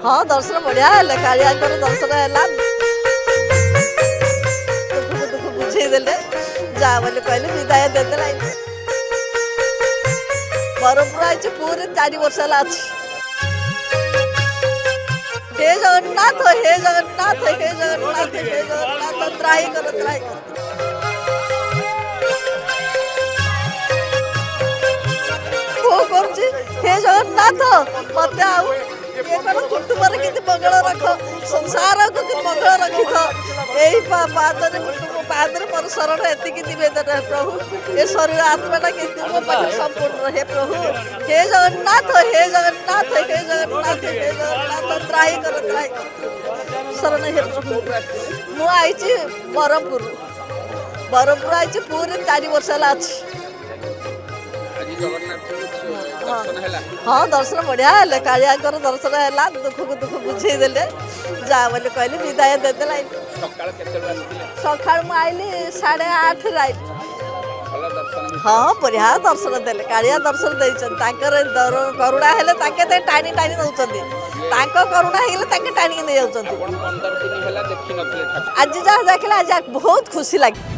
हाँ दर्शन बढ़िया है कालिया दर्शन है दुख दुख बुझेदेले जा बोले कहले विदाय देदेला बरहपुर आई पूरे 4 वर्ष है हे जगन्नाथ हे जगन्नाथ हे जगन्नाथ हे जगन्नाथ त्राही कर କରୁଛି हे जगन्नाथ मत आउ ये कौन कुटुंब कि मंगल रख संसार को मंगल रखी यही पादरे मोर शरण एतिक निवेदन है प्रभु ये शरीर आत्माटा कि मो पाखे संपूर्ण हे प्रभु हे जगन्नाथ हे जगन्नाथ हे जगन्नाथ हे जगन्नाथ त्राही कर शरण हे प्रभु मु आई बरहपुर आई पूरे 4 वर्ष है हाँ दर्शन बढ़िया है कालिया दर्शन है दुख दुख बुझेदेले जा बोले कहले विदाय देदेला सका आईली 8:30 आई हाँ बढ़िया दर्शन देले कालिया दर्शन देकर करुणा हेले टाणी टाणी नौचंदी करुणा हेले टाणी नहीं जाऊँ आज जहाँ देखिले आज बहुत खुशी लगे।